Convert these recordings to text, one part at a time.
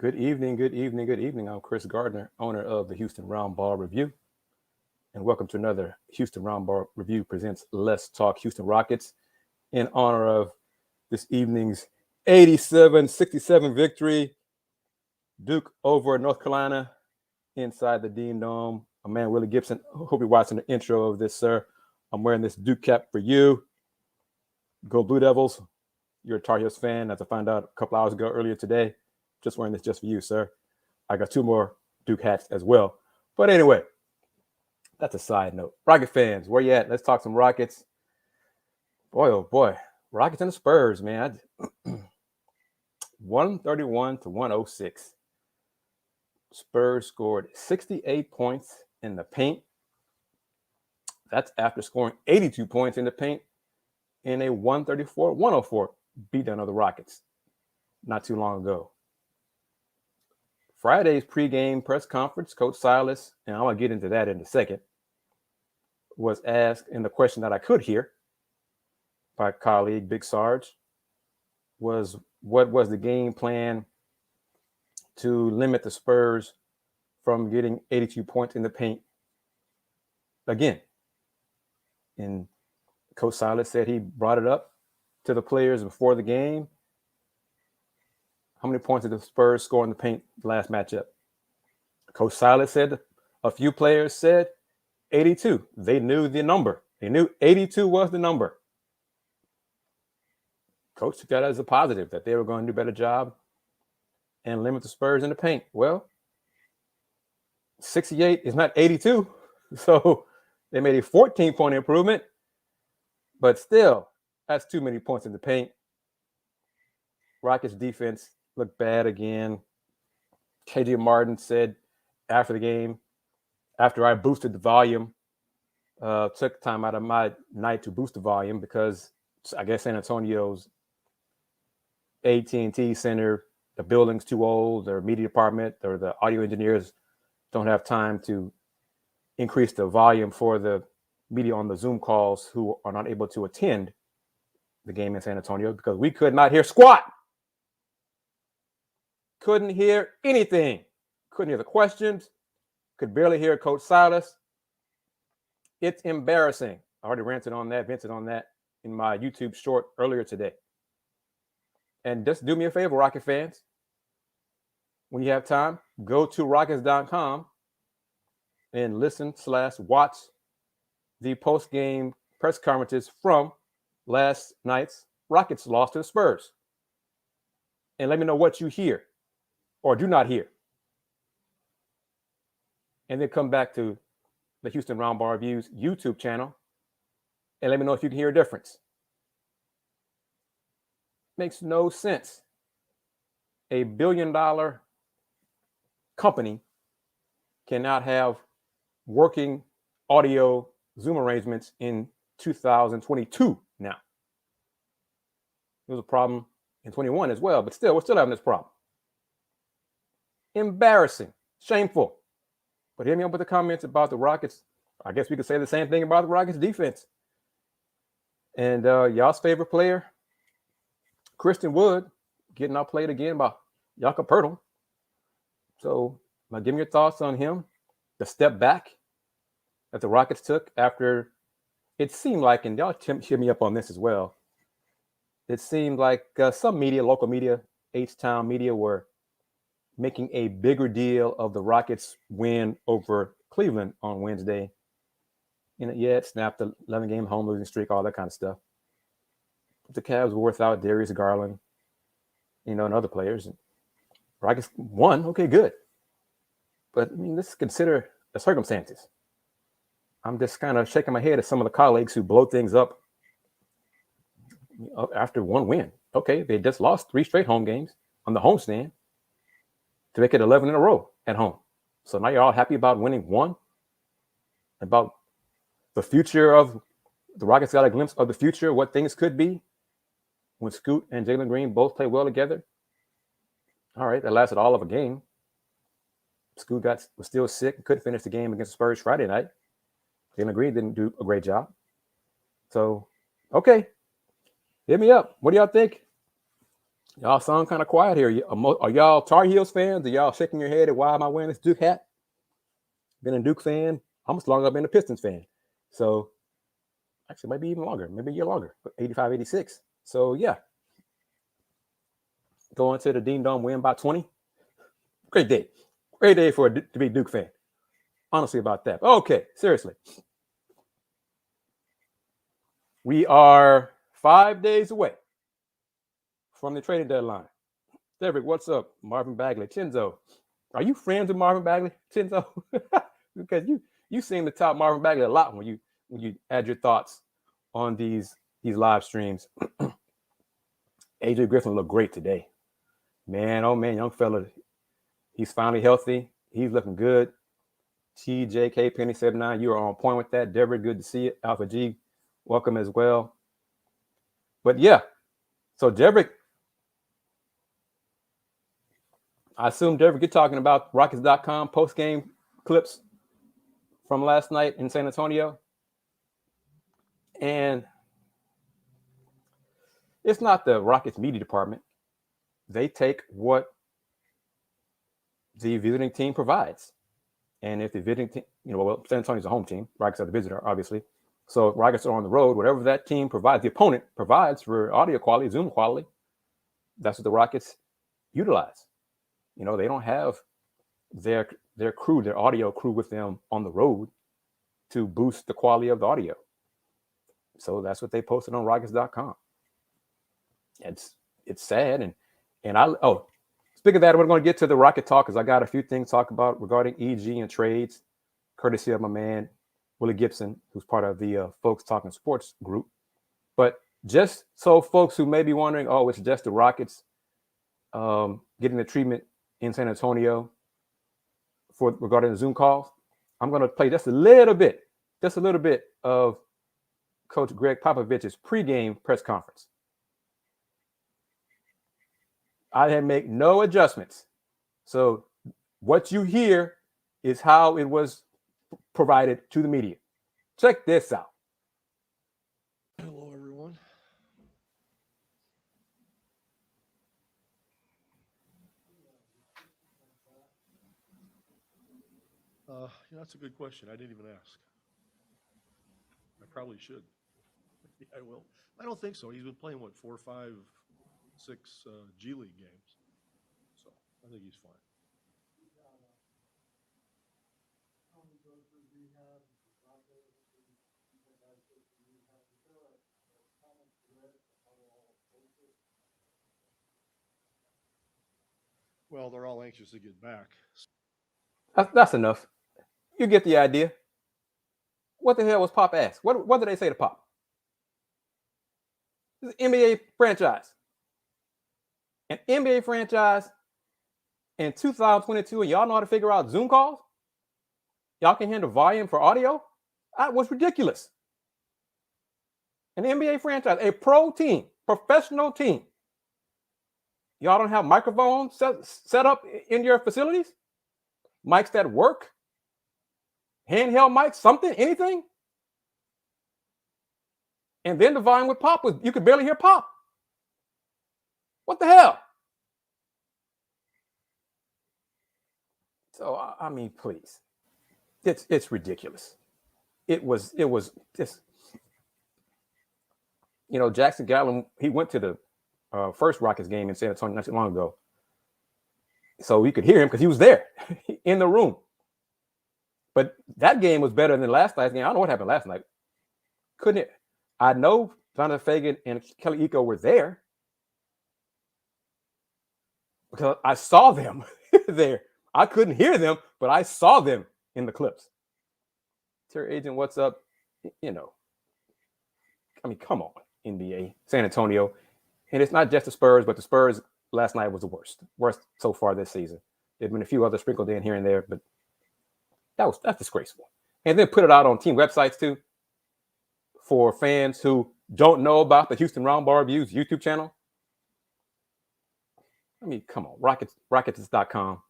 Good evening, good evening, good evening. I'm Kris Gardner, owner of the Houston Roundball Review, and welcome to another Houston Roundball Review presents Let's Talk Houston Rockets in honor of this evening's 87-67 victory. Duke over North Carolina inside the Dean Dome. My man, Willie Gibson. Hope you're watching the intro of this, sir. I'm wearing this Duke cap for you. Go Blue Devils. You're a Tar Heels fan, as I found out a couple hours ago earlier today. Just wearing this just for you, sir. I got two more Duke hats as well. But anyway, that's a side note. Rocket fans, where you at? Let's talk some Rockets. Boy, oh boy. Rockets and the Spurs, man. 131-106. Spurs scored 68 points in the paint. That's after scoring 82 points in the paint in a 134-104 beatdown of the Rockets not too long ago. Friday's pregame press conference, Coach Silas, and I'm going to get into that in a second, was asked, and the question that I could hear by colleague Big Sarge was, what was the game plan to limit the Spurs from getting 82 points in the paint again? And Coach Silas said he brought it up to the players before the game. How many points did the Spurs score in the paint last matchup? Coach Silas said a few players said 82. They knew the number. They knew 82 was the number. Coach took that as a positive, that they were going to do a better job and limit the Spurs in the paint. Well, 68 is not 82. So they made a 14-point improvement. But still, that's too many points in the paint. Rockets defense looked bad again. KJ Martin said after the game, after I boosted the volume, took time out of my night to boost the volume because I guess San Antonio's AT&T Center, the building's too old, their media department or the audio engineers don't have time to increase the volume for the media on the Zoom calls who are not able to attend the game in San Antonio because we could not hear squat. Couldn't hear anything. Couldn't hear the questions. Could barely hear Coach Silas. It's embarrassing. I already vented on that in my YouTube short earlier today. And just do me a favor, Rocket fans. When you have time, go to Rockets.com and listen/watch the post-game press conferences from last night's Rockets loss to the Spurs. And let me know what you hear or do not hear. And then come back to the Houston Roundball Reviews YouTube channel and let me know if you can hear a difference. Makes no sense. A $1 billion company cannot have working audio Zoom arrangements in 2022 now. It was a problem in 21 as well, but still, we're still having this problem. Embarrassing, shameful. But hear me up with the comments about the Rockets. I guess we could say the same thing about the Rockets defense. And y'all's favorite player, Christian Wood, getting outplayed again by Jakob Poeltl. So give me your thoughts on him, the step back that the Rockets took after it seemed like, and y'all hear me up on this as well, it seemed like some media, local media, H-Town media, were making a bigger deal of the Rockets' win over Cleveland on Wednesday. It snapped the 11-game home losing streak, all that kind of stuff. But the Cavs were without Darius Garland, and other players. And Rockets won. Okay, good. But, let's consider the circumstances. I'm just kind of shaking my head at some of the colleagues who blow things up after one win. Okay, they just lost 3 straight home games on the homestand to make it 11 in a row at home. So now you're all happy about winning one? About the future of the Rockets got a glimpse of the future, what things could be when Scoot and Jalen Green both play well together? All right, that lasted all of a game. Scoot was still sick and couldn't finish the game against the Spurs Friday night. Jalen Green didn't do a great job. So, okay. Hit me up. What do y'all think? Y'all sound kind of quiet here. Are y'all Tar Heels fans? Are y'all shaking your head at why am I wearing this Duke hat? Been a Duke fan almost longer I've been a Pistons fan. So actually maybe even longer, maybe a year longer, 85, 86. So yeah. Going to the Dean Dome, win by 20. Great day. Great day to be a Duke fan. Honestly about that. Okay, seriously. We are 5 days away from the trading deadline. Derek, what's up? Marvin Bagley, Chenzo. Are you friends with Marvin Bagley, Chenzo? Because you seem to top Marvin Bagley a lot when you add your thoughts on these live streams. AJ Griffin looked great today. Man, oh man, young fella. He's finally healthy. He's looking good. TJK Penny 79, you are on point with that. Deborah, good to see you. Alpha G, welcome as well. But yeah, so Deborah, I assume Deborah, you're talking about Rockets.com post-game clips from last night in San Antonio. And it's not the Rockets media department. They take what the visiting team provides. And if the visiting team, well, San Antonio's a home team. Rockets are the visitor, obviously. So Rockets are on the road. Whatever that team provides, the opponent provides for audio quality, Zoom quality, that's what the Rockets utilize. They don't have their crew, their audio crew with them on the road to boost the quality of the audio. So that's what they posted on Rockets.com. It's sad. And speaking of that, we're going to get to the Rocket talk because I got a few things to talk about regarding EG and trades, courtesy of my man, Willie Gibson, who's part of the Folks Talking Sports group. But just so folks who may be wondering, it's just the Rockets getting the treatment in San Antonio regarding the Zoom calls, I'm going to play just a little bit of Coach Greg Popovich's pregame press conference. I had made no adjustments. So what you hear is how it was provided to the media. Check this out. Hello, everyone. That's a good question. I didn't even ask. I probably should. Yeah, I will. I don't think so. He's been playing, 4, 5, 6 G League games. So I think he's fine. Well, they're all anxious to get back. That's enough. You get the idea. What the hell was Pop asked? What did they say to Pop? This is an NBA franchise. An NBA franchise in 2022, and y'all know how to figure out Zoom calls? Y'all can handle volume for audio? That was ridiculous. An NBA franchise, a pro team, professional team. Y'all don't have microphones set up in your facilities? Mics that work? Handheld mics, something, anything? And then the volume with Pop was, you could barely hear Pop. What the hell? So, I mean, please. It's ridiculous. It was just, Jackson Gatlin, he went to the first Rockets game in San Antonio not too long ago. So we could hear him because he was there in the room. But that game was better than last night's game. I don't know what happened last night. Couldn't it? I know Jonathan Fagan and Kelly Iko were there because I saw them there. I couldn't hear them, but I saw them in the clips. Terry Agent, what's up? I mean, come on, NBA, San Antonio. And it's not just the Spurs, but the Spurs last night was the worst so far this season. There've been a few others sprinkled in here and there, but that's disgraceful. And then put it out on team websites too for fans who don't know about the Houston Roundball Reviews YouTube channel. I mean, come on, Rockets.com.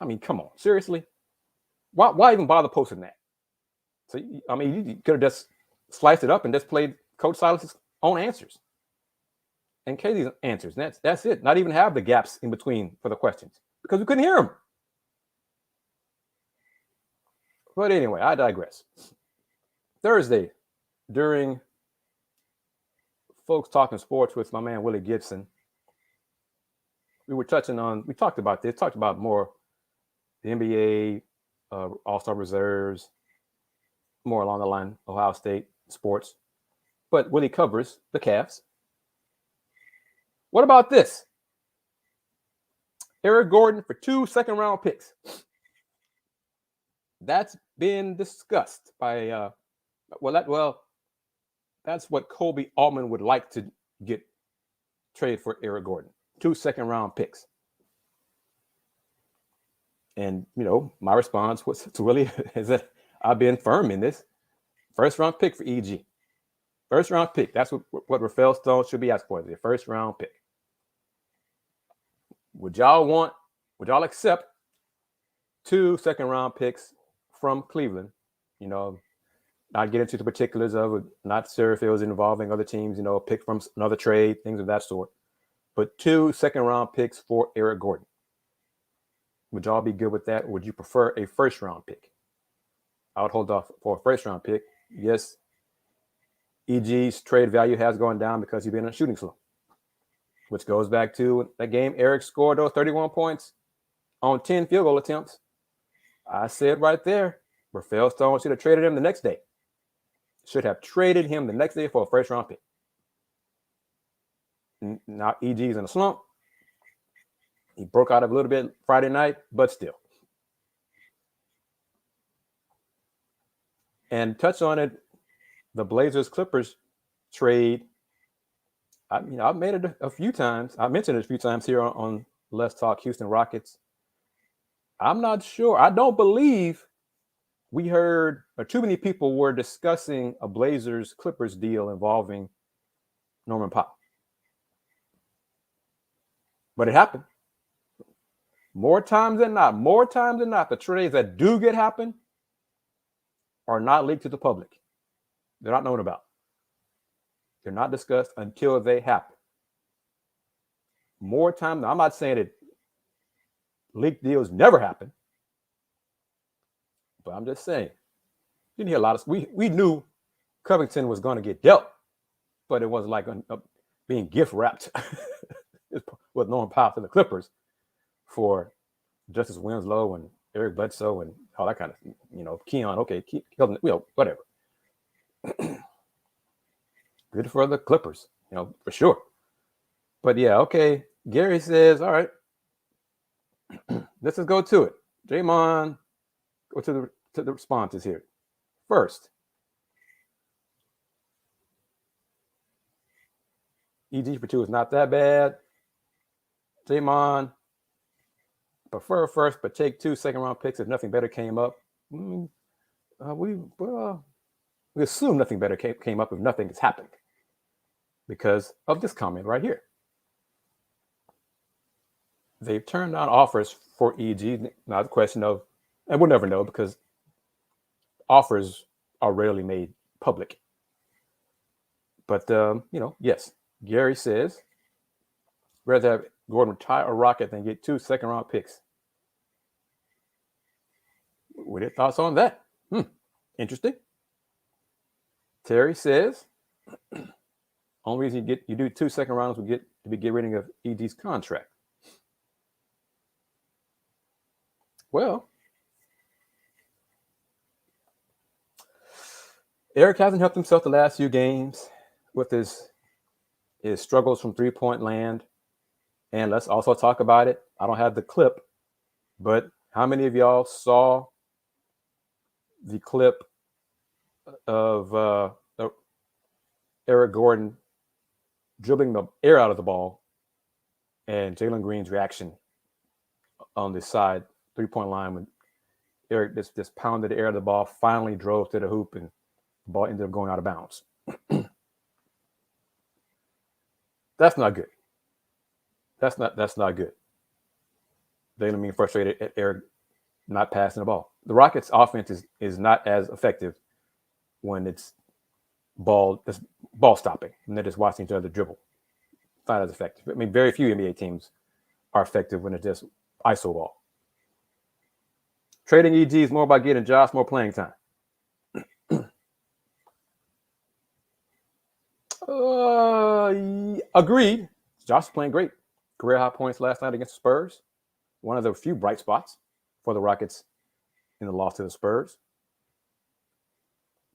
I mean, come on, seriously? Why even bother posting that? So, I mean, you could have just sliced it up and just played Coach Silas's own answers. and Katie's answers. That's it. Not even have the gaps in between for the questions because we couldn't hear them. But anyway, I digress. Thursday, during Folks Talking Sports with my man Willie Gibson, we talked about this, talked about more the NBA, All-Star reserves, more along the line, Ohio State sports. But Willie covers the Cavs. What about this? Eric Gordon for 2 second-round picks. That's been discussed by that's what Kobe Altman would like to get traded for Eric Gordon. 2 second-round picks. And, my response was to Willie is that I've been firm in this. First-round pick for EG. First-round pick. That's what Rafael Stone should be asked for. The first-round pick. Would y'all accept 2 second-round picks from Cleveland? Not get into the particulars of it, not sure if it was involving other teams, pick from another trade, things of that sort. But 2 second-round picks for Eric Gordon. Would y'all be good with that? Or would you prefer a first-round pick? I would hold off for a first-round pick. Yes, EG's trade value has gone down because he's been in a shooting slump, which goes back to that game Eric scored those 31 points on 10 field goal attempts. I said right there, Rafael Stone should have traded him the next day. Should have traded him the next day for a first-round pick. Now EG's in a slump. He broke out a little bit Friday night, but still. And touch on it, the Blazers-Clippers trade. I've made it a few times. I mentioned it a few times here on Let's Talk Houston Rockets. I'm not sure. I don't believe we heard, or too many people were discussing a Blazers-Clippers deal involving Norman Powell. But it happened. More times than not, the trades that do happen are not leaked to the public. They're not known about. They're not discussed until they happen. More time. I'm not saying that leaked deals never happen, but I'm just saying. You didn't hear a lot of. We knew Covington was going to get dealt, but it wasn't like being gift wrapped with Norman Powell to the Clippers for Justice Winslow and Eric Bledsoe and all that kind of, Keon. Okay, whatever. Good for the Clippers, for sure. But yeah, okay. Gary says, all right, let's just go to it. Jae'Sean, go to the responses here. First, EG for 2 is not that bad. Jae'Sean, prefer first, but take 2 second-round picks if nothing better came up. We assume nothing better came up if nothing has happened because of this comment right here. They've turned down offers for EG. Now the question of, and we'll never know because offers are rarely made public. But, yes, Gary says, rather have Gordon retire a Rocket than get 2 second-round picks. What are your thoughts on that? Interesting. Terry says, only reason you do 2 second rounds will get rid of EG's contract. Well, Eric hasn't helped himself the last few games with his struggles from three-point land. And let's also talk about it. I don't have the clip, but how many of y'all saw the clip of Eric Gordon dribbling the air out of the ball and Jalen Green's reaction on the side three-point line when Eric just pounded the air of the ball, finally drove to the hoop, and the ball ended up going out of bounds. That's not good. That's not good. Jalen Green frustrated at Eric not passing the ball. The Rockets' offense is not as effective when it's ball stopping and they're just watching each other dribble. not as effective. I mean, very few NBA teams are effective when it's just ISO ball. Trading EG is more about getting Josh more playing time. Agreed. Josh is playing great. Career high points last night against the Spurs. One of the few bright spots for the Rockets in the loss to the Spurs.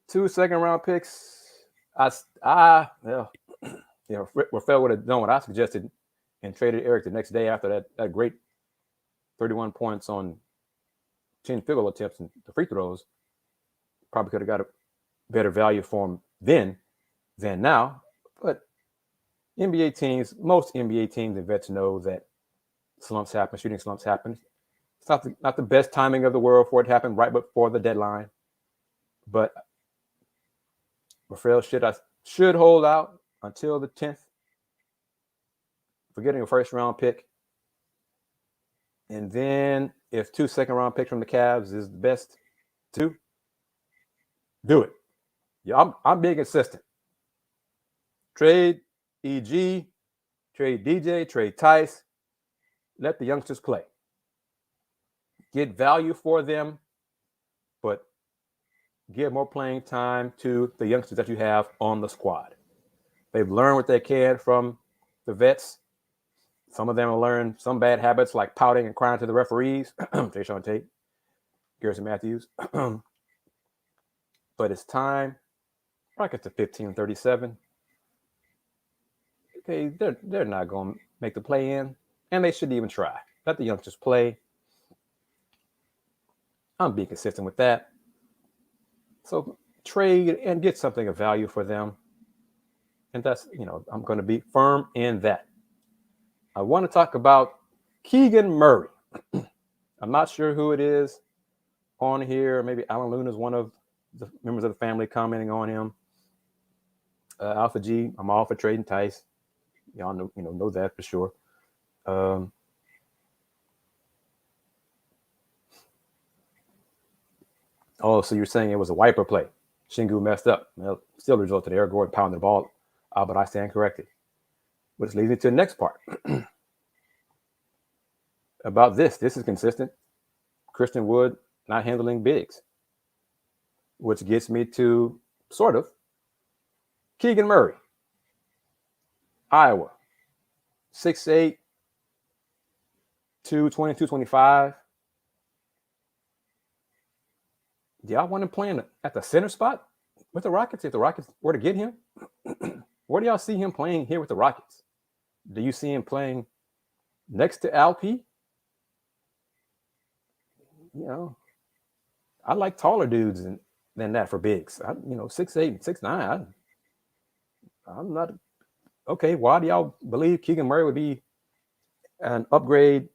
2 second-round picks. Rafael would have done what I suggested and traded Eric the next day after that great 31 points on 10 field goal attempts and the free throws. Probably could have got a better value for him then than now. But NBA teams, most NBA teams and vets know that slumps happen, shooting slumps happen. It's not the best timing of the world for it to happen right before the deadline. But Rafael should hold out until the 10th for getting a first-round pick. And then if 2 second-round picks from the Cavs is the best two, do it. Yeah, I'm being consistent. Trade EG, trade DJ, trade Tice. Let the youngsters play. Get value for them, but give more playing time to the youngsters that you have on the squad. They've learned what they can from the vets. Some of them have learned some bad habits like pouting and crying to the referees. Jae'Sean Tate, Garrison Matthews. But it's time. Rockets to 15-37. Okay, they're not going to make the play-in, and they shouldn't even try. Let the youngsters play. I'm being consistent with that. So trade and get something of value for them. And that's, I'm going to be firm in that. I want to talk about Keegan Murray. I'm not sure who it is on here. Maybe Alan Luna is one of the members of the family commenting on him. Alpha G, I'm all for trading Tice. Y'all know that for sure. So you're saying it was a wiper play. Shingu messed up. Well, still resulted in Eric Gordon pounding the ball, but I stand corrected. Which leads me to the next part. About this is consistent. Christian Wood not handling bigs. Which gets me to sort of Keegan Murray. Iowa. 6'8", 220, 225. Do y'all want him playing at the center spot with the Rockets if the Rockets were to get him? Where do y'all see him playing here with the Rockets? Do you see him playing next to Alp? I like taller dudes than that for bigs. 6'8" and 6'9". I'm not okay. Why do y'all believe Keegan Murray would be an upgrade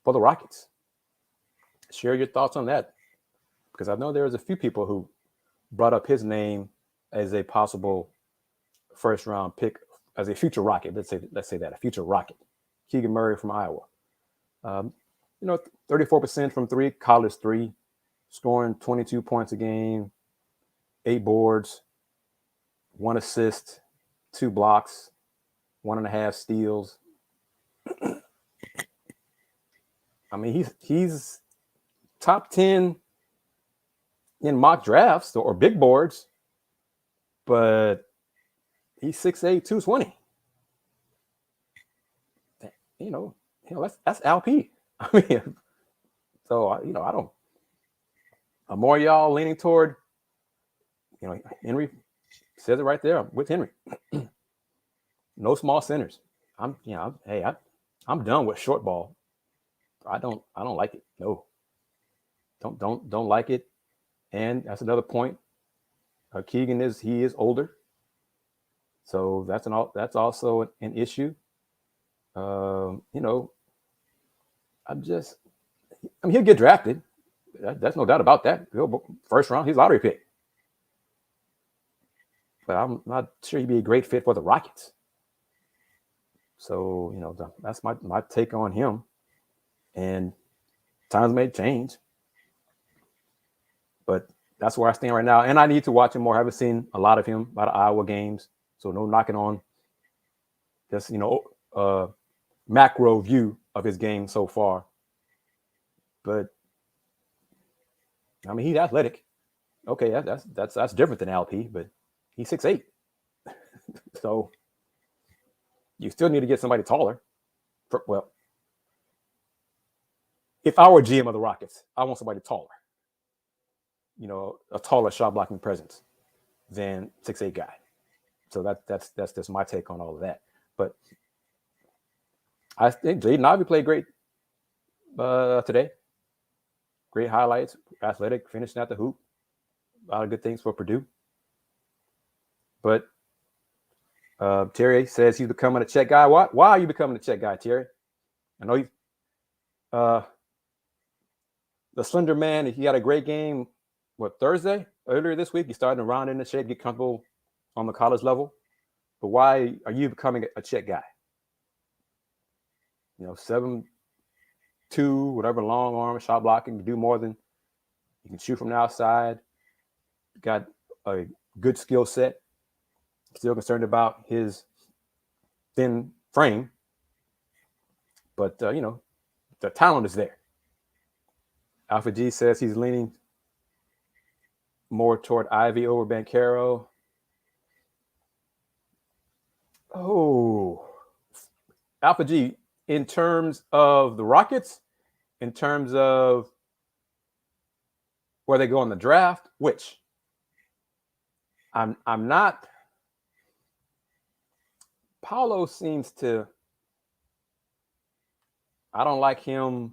for the Rockets? Share your thoughts on that, because I know there's a few people who brought up his name as a possible first-round pick, as a future Rocket. Let's say that, a future Rocket. Keegan Murray from Iowa. 34% from three, college three, scoring 22 points a game, 8 boards, 1 assist, 2 blocks, 1.5 steals. I mean, he's top 10 in mock drafts or big boards, but he's 6'8", 220. That's Alp. I mean, so I don't. More y'all leaning toward, Henry says it right there. I'm with Henry. No small centers. I'm done with short ball. I don't like it. No. Don't like it. And that's another point. Keegan is older, so that's also an issue. He'll get drafted. That's no doubt about that. First round, he's lottery pick. But I'm not sure he'd be a great fit for the Rockets. So, that's my take on him. And times may change. But that's where I stand right now. And I need to watch him more. I haven't seen a lot of him, a lot of Iowa games. So no knocking on just macro view of his game so far. But I mean, he's athletic. Okay, that's different than LP, but he's 6'8". So you still need to get somebody taller. Well, if I were GM of the Rockets, I want somebody taller. A taller shot blocking presence than 6'8" guy. So that's just my take on all of that. But I think Jaden Ivey played great today. Great highlights, athletic, finishing at the hoop. A lot of good things for Purdue. But Terry says he's becoming a check guy. Why are you becoming a check guy, Terry? I know the slender man, he had a great game, Thursday? Earlier this week, he's starting to round into shape, get comfortable on the college level. But why are you becoming a check guy? 7'2", whatever, long arm, shot blocking, can do more than you can shoot from the outside. Got a good skill set. Still concerned about his thin frame. But, the talent is there. Alpha G says he's leaning more toward Ivy over Banchero. Oh, Alpha G, in terms of the Rockets, in terms of where they go in the draft, which I'm not. Paolo seems to. I don't like him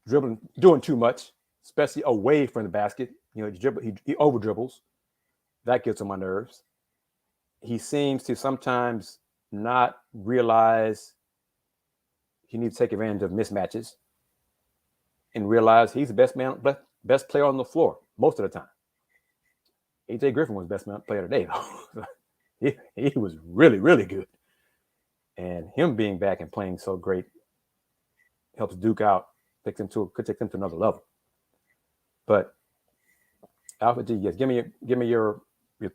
dribbling, doing too much, especially away from the basket. He over dribbles. That gets on my nerves. He seems to sometimes not realize he needs to take advantage of mismatches and realize he's the best player on the floor most of the time. AJ Griffin was best player today, though. he was really, really good. And him being back and playing so great helps Duke out, could take them to another level. But Alpha G, yes, give me your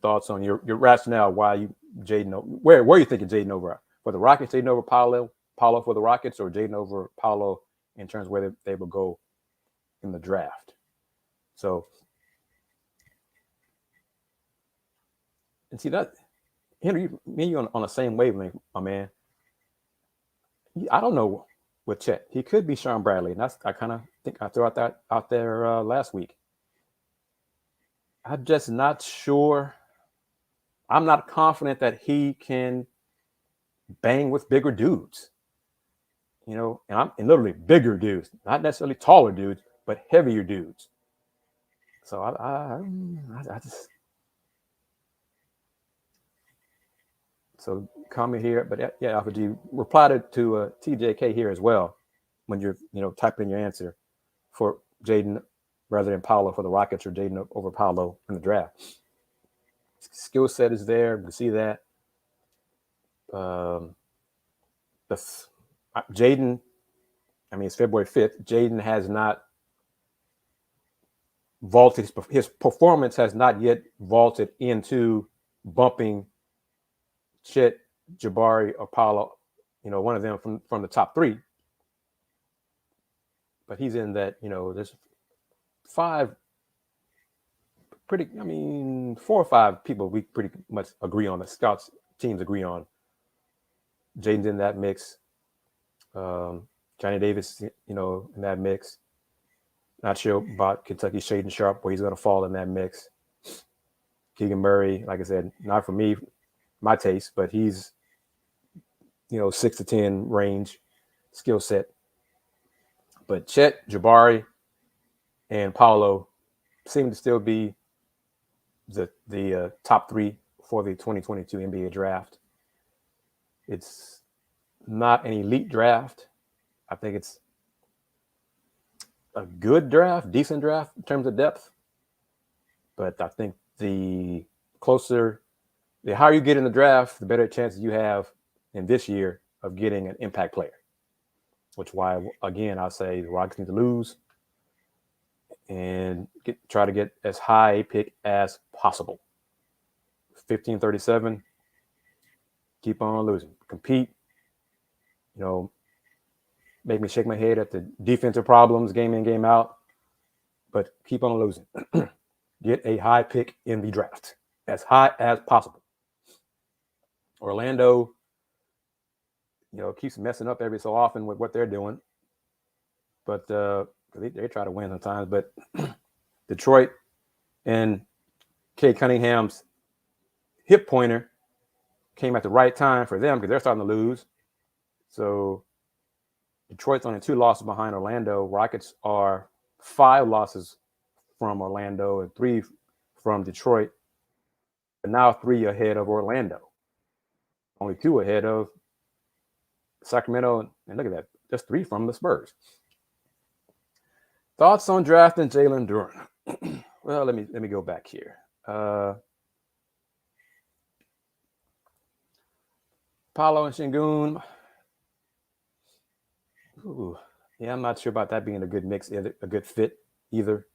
thoughts on your rationale why you Jaden, where are you thinking Jaden over for the Rockets, Jaden over Paolo for the Rockets, or Jaden over Paolo in terms of where they will go in the draft? So, and see that Henry, me and you on the same wavelength, my man. I don't know with Chet. He could be Sean Bradley, and I kind of think I threw that out there last week. I'm just not sure. I'm not confident that he can bang with bigger dudes. And literally bigger dudes, not necessarily taller dudes, but heavier dudes. So I just comment here, but yeah, Alpha G, reply to TJK here as well when you're typing in your answer for Jaden rather than Paolo for the Rockets or Jaden over Paolo in the draft. Skill set is there. We see that. Jaden, it's February 5th. Jaden has not vaulted. His performance has not yet vaulted into bumping Chet, Jabari, or Paolo, one of them from the top three. But he's in that, there's 4 or 5 people we pretty much agree on, the scouts teams agree on. Jaden's in that mix. Johnny Davis, in that mix. Not sure about Kentucky's Shaden Sharp, where he's going to fall in that mix. Keegan Murray, like I said, not for me, my taste, but he's, 6 to 10 range skill set. But Chet, Jabari, and Paolo seem to still be the top 3 for the 2022 NBA draft. It's not an elite draft. I think it's a good draft, decent draft in terms of depth. But I think the higher you get in the draft, the better chances you have in this year of getting an impact player. Which why, again, I'll say the Rockets need to lose and try to get as high a pick as possible. 1537 keep on losing. Compete, make me shake my head at the defensive problems game in, game out, but keep on losing. Get a high pick in the draft, as high as possible. Orlando, keeps messing up every so often with what they're doing, but they try to win sometimes. But Detroit and Cade Cunningham's hip pointer came at the right time for them because they're starting to lose. So Detroit's only 2 losses behind Orlando. Rockets are 5 losses from Orlando and 3 from Detroit, but now 3 ahead of Orlando. Only 2 ahead of Sacramento, and look at that, just 3 from the Spurs. Thoughts on drafting Jalen Duren? Well, let me go back here. Paolo and Şengün. Yeah, I'm not sure about that being a good mix, a good fit either.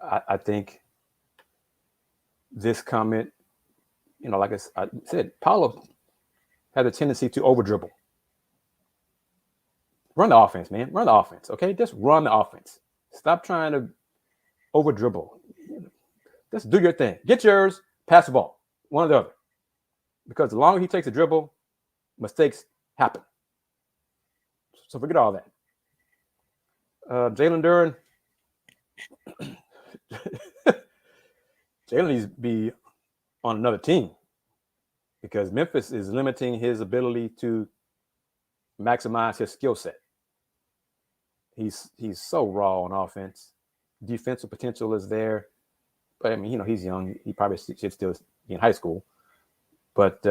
I think this comment, like I said, Paolo has a tendency to over dribble. Run the offense, man. Run the offense, okay? Just run the offense. Stop trying to over dribble. Just do your thing. Get yours, pass the ball. One or the other. Because the longer he takes a dribble, mistakes happen. So forget all that. Jalen Duren. Jalen needs to be on another team because Memphis is limiting his ability to maximize his skill set. He's so raw on offense. Defensive potential is there, but I mean, he's young. He probably should still be in high school, but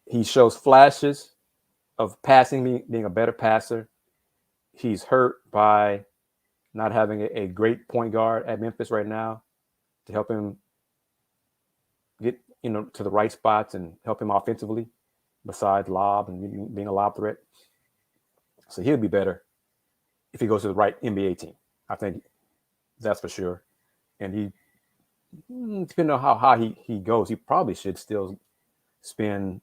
he shows flashes of passing, being a better passer. He's hurt by not having a great point guard at Memphis right now to help him get, to the right spots and help him offensively besides lob and being a lob threat. So he'll be better if he goes to the right NBA team. I think that's for sure. And he, depending on how high he goes, he probably should still spend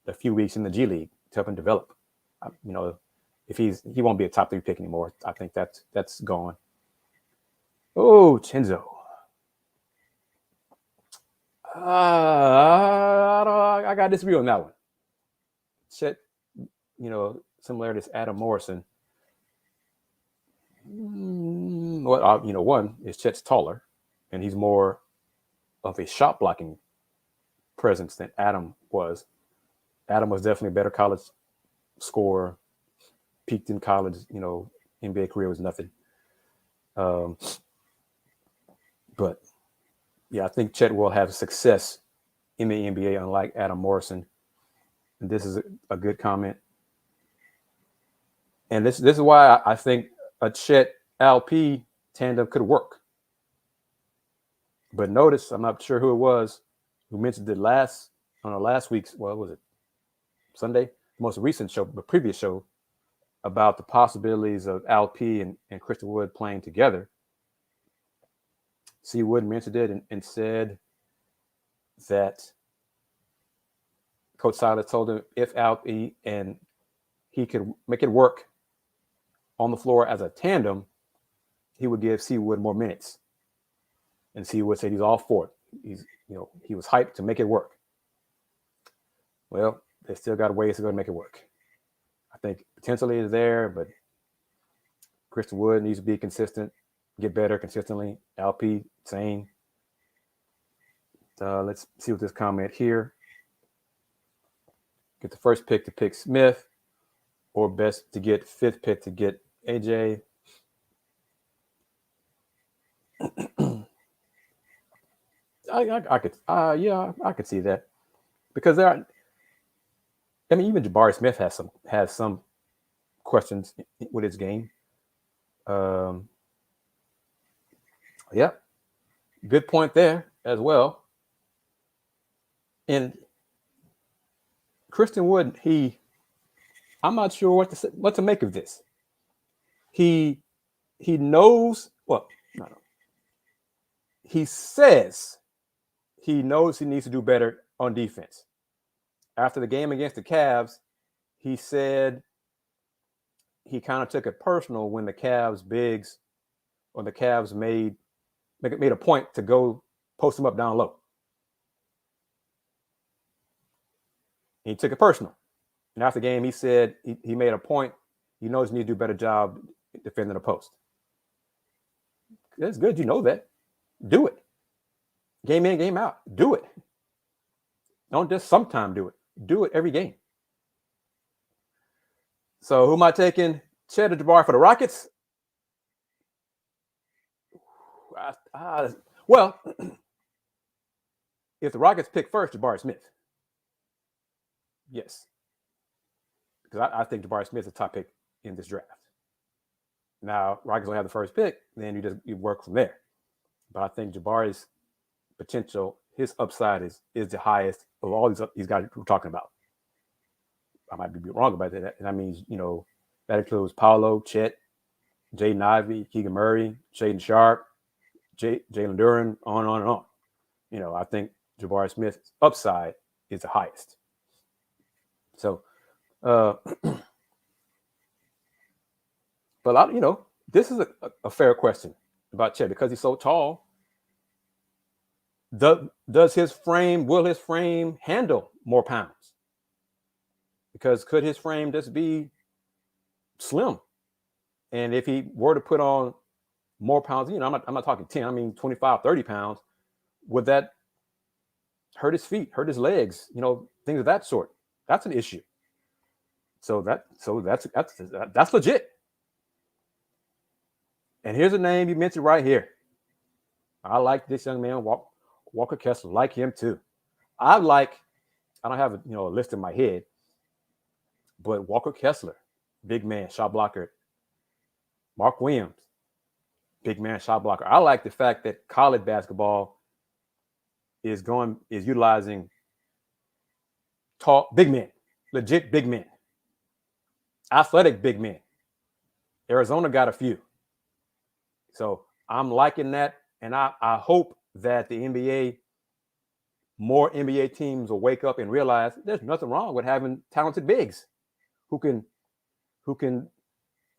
a few weeks in the G League to help him develop. If he won't be a top 3 pick anymore. I think that's gone. Oh, Chenzo. I got to disagree on that one. Chet, similar to Adam Morrison. Well, one is Chet's taller, and he's more of a shot blocking presence than Adam was. Adam was definitely a better college scorer. Peaked in college, NBA career was nothing. But yeah, I think Chet will have success in the NBA, unlike Adam Morrison. And this is a good comment. And this is why I think a Chet LP tandem could work. But notice, I'm not sure who it was who mentioned it last week's, was it Sunday? The most recent show, the previous show, about the possibilities of LP and Christian Wood playing together. C. Wood mentioned it and said that Coach Silas told him if LP and he could make it work on the floor as a tandem, he would give C. Wood more minutes. And C. Wood said he's all for it. He was hyped to make it work. Well, they still got ways to go to make it work. I think potentially is there, but Christian Wood needs to be consistent, get better consistently. LP, same. Let's see what this comment here. Get the first pick to pick Smith, or best to get 5th pick to get AJ. I could see that because even Jabari Smith has some questions with his game. Yeah, good point there as well. And Christian Wood, I'm not sure what to make of this. He knows. Well, no. He says he knows he needs to do better on defense. After the game against the Cavs, he said he kind of took it personal when the Cavs bigs or the Cavs made a point to go post him up down low. He took it personal. And after the game, he said he made a point. He knows he needs to do a better job defending the post. That's good. You know that. Do it. Game in, game out. Do it. Don't just sometime do it. Do it every game. So who am I taking? Chet or Jabari for the Rockets? Well, if the Rockets pick first, Jabari Smith. Yes. Because I think Jabari Smith is the top pick in this draft. Now, Rockets don't have the first pick, then you work from there. But I think Jabari's potential, his upside is the highest of all these guys we're talking about. I might be wrong about that. And that means, that includes Paolo, Chet, Jaden Ivey, Keegan Murray, Shaedon Sharpe, Jalen Duren, on and on. I think Jabari Smith's upside is the highest. So, but this is a fair question about Chet because he's so tall. Will his frame handle more pounds? Because could his frame just be slim? And if he were to put on more pounds, I'm not talking 10, I mean 25, 30 pounds, would that hurt his feet, hurt his legs, things of that sort? That's an issue. So that's legit. And here's a name you mentioned right here. I like this young man, Walker Kessler. Like him too. I don't have a list in my head, but Walker Kessler, big man, shot blocker. Mark Williams, big man, shot blocker. I like the fact that college basketball is utilizing tall, big men, legit big men, athletic big men. Arizona got a few. So I'm liking that. And I hope that more NBA teams will wake up and realize there's nothing wrong with having talented bigs who can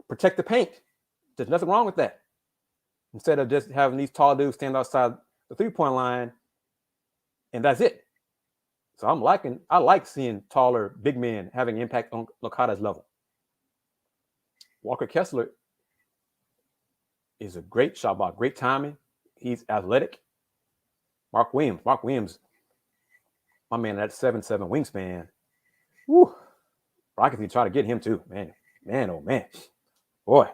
protect the paint. There's nothing wrong with that. Instead of just having these tall dudes stand outside the three-point line and that's it. So I like seeing taller big men having impact on Lokata's level. Walker Kessler is a great shot blocker, great timing. He's athletic. Mark Williams, my man, that 7'7" wingspan. Woo. Rockets can try to get him too, man. Man, oh man. Boy.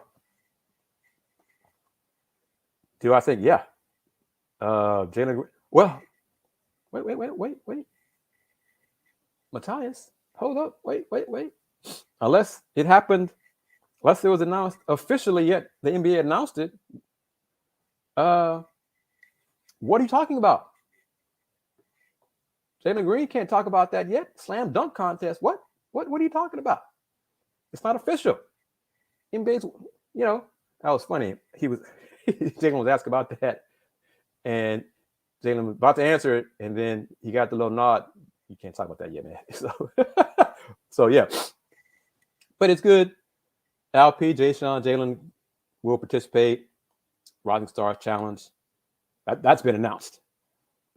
Do I think, yeah. Jalen, well, wait. Matthias, hold up. Wait. Unless it was announced officially yet, the NBA announced it. What are you talking about? Jalen Green can't talk about that yet. Slam dunk contest. What are you talking about? It's not official. NBA's, that was funny. Jalen was asked about that, and Jalen was about to answer it, and then he got the little nod. You can't talk about that yet, man. So yeah. But it's good. LP, Jae'Sean, Jalen will participate. Rising Stars Challenge. That's been announced.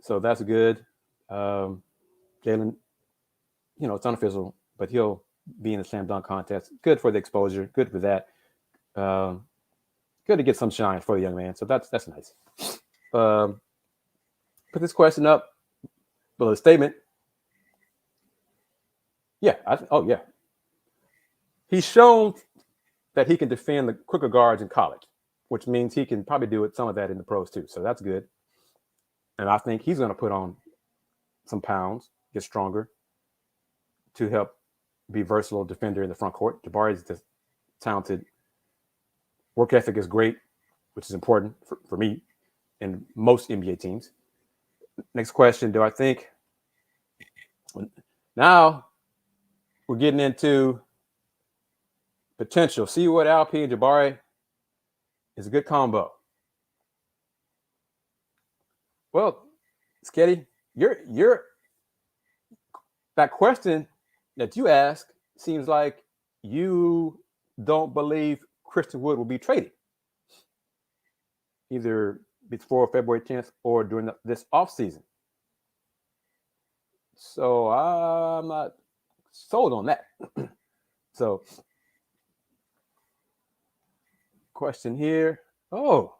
So that's good. Jalen, it's unofficial, but he'll be in the slam dunk contest. Good for the exposure. Good for that. Good to get some shine for the young man. So that's nice. Put this question up. Well, the statement. Yeah. Yeah. He's shown that he can defend the quicker guards in college, which means he can probably do some of that in the pros too. So that's good. And I think he's going to put on some pounds, get stronger to help be versatile defender in the front court. Jabari is just talented. Work ethic is great, which is important for me and most NBA teams. Next question. Do I think now we're getting into potential? See what LP and Jabari is a good combo. Well, Sketty, You're that question that you ask seems like you don't believe Christian Wood will be traded either before February 10th or during this offseason. So I'm not sold on that. So, question here. Oh,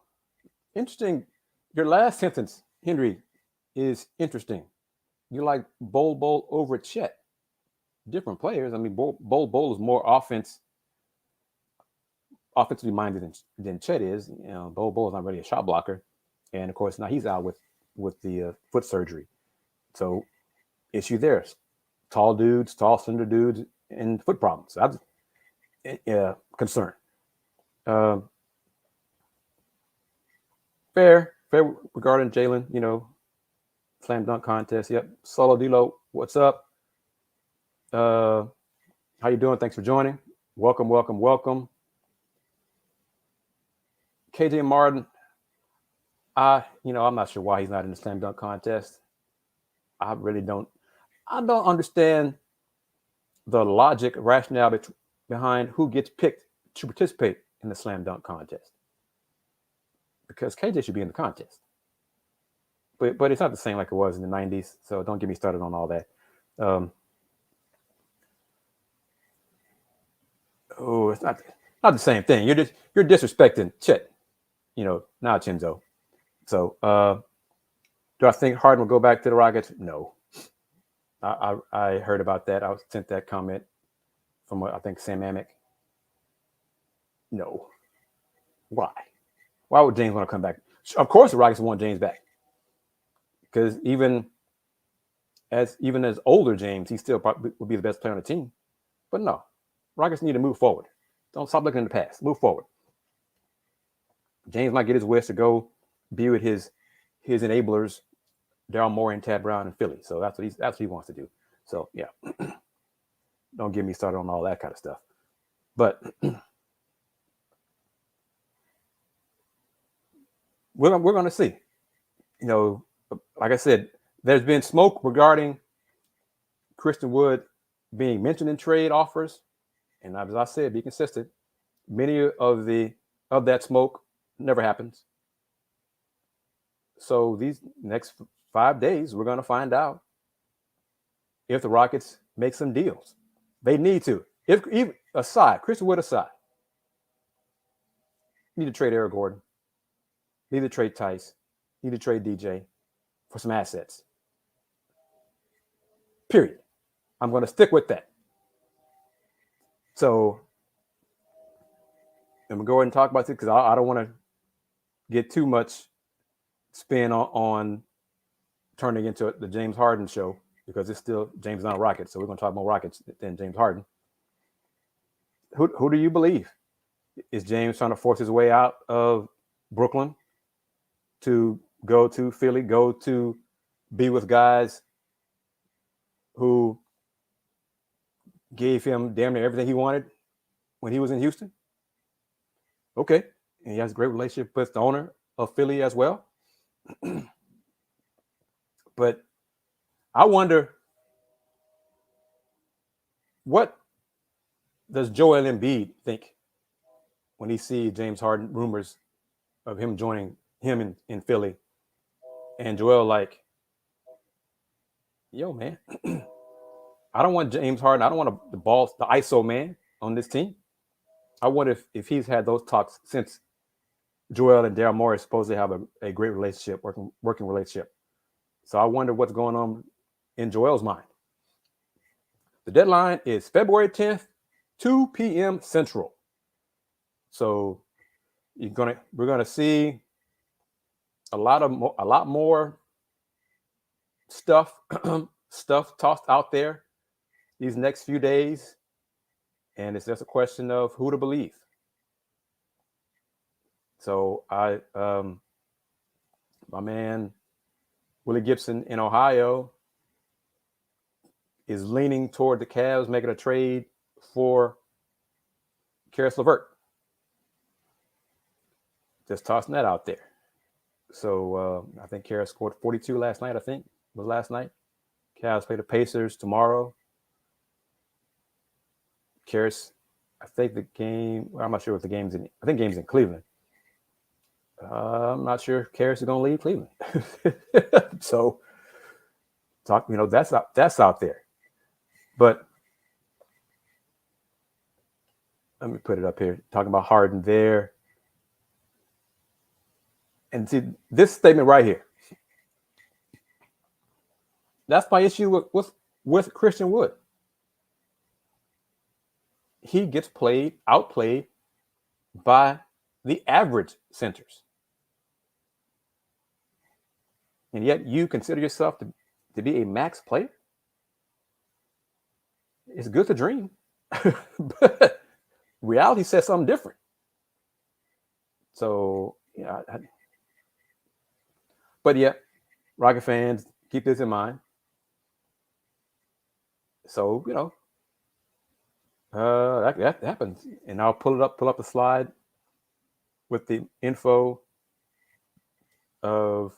interesting. Your last sentence, Henry, is interesting. You like Bol over Chet. Different players. I mean, Bol is more offensively minded than Chet is. You know, Bol is not really a shot blocker, and of course now he's out with the foot surgery. So issue there. Tall dudes, tall slender dudes, and foot problems. So that's concern. Fair regarding Jalen. You know, slam dunk contest. Yep. Solo D'Lo, what's up? How you doing? Thanks for joining. Welcome. KJ Martin, I'm not sure why he's not in the slam dunk contest. I don't understand the logic, rationale behind who gets picked to participate in the slam dunk contest. Because KJ should be in the contest. But it's not the same like it was in the 90s, so don't get me started on all that. It's not the same thing. You're disrespecting Chet, now Chinzo. So do I think Harden will go back to the Rockets? No. I heard about that. I sent that comment from I think Sam Amick. No. Why? Why would James want to come back? Of course, the Rockets want James back because even as older James, he still probably will be the best player on the team. But no, Rockets need to move forward. Don't stop looking in the past. Move forward. James might get his wish to go be with his enablers, Daryl Morey and Tad Brown in Philly. So that's what he wants to do. So yeah, don't get me started on all that kind of stuff. But we're going to see. Like I said, there's been smoke regarding Christian Wood being mentioned in trade offers, and as I said, be consistent. Many of that smoke never happens. So these next 5 days, we're going to find out if the Rockets make some deals. They need to. If even Christian Wood aside, need to trade Eric Gordon, need to trade Tice, need to trade DJ for some assets. Period. I'm going to stick with that. So I'm going to go ahead and talk about it because I don't want to get too much spin on turning into the James Harden show because it's still James not Rockets. So we're going to talk more Rockets than James Harden. Who do you believe? Is James trying to force his way out of Brooklyn to go to Philly, go to be with guys who gave him damn near everything he wanted when he was in Houston? Okay. And he has a great relationship with the owner of Philly as well. But I wonder, what does Joel Embiid think when he sees James Harden rumors of him joining him in Philly? And Joel like, yo, man, I don't want James Harden. I don't want the ISO man on this team. I wonder if he's had those talks since Joel and Daryl Morey supposedly have a great relationship, working relationship. So I wonder what's going on in Joel's mind. The deadline is February 10th, 2 p.m. Central. So we're gonna see a lot more stuff tossed out there these next few days, and it's just a question of who to believe. So my man Willie Gibson in Ohio is leaning toward the Cavs making a trade for Karis LeVert. Just tossing that out there. So I think Karis scored 42 last night, I think. was last night. Cavs play the Pacers tomorrow. Kris, I think the game. I'm not sure what the game's in. I think game's in Cleveland. I'm not sure if Kris is going to leave Cleveland. So, that's out there. But let me put it up here. Talking about Harden there. And see, this statement right here. That's my issue with Christian Wood. He gets outplayed by the average centers. And yet you consider yourself to be a max player? It's good to dream. But reality says something different. So, but yeah, Rocket fans, keep this in mind. So, that happens. And I'll pull up the slide with the info of,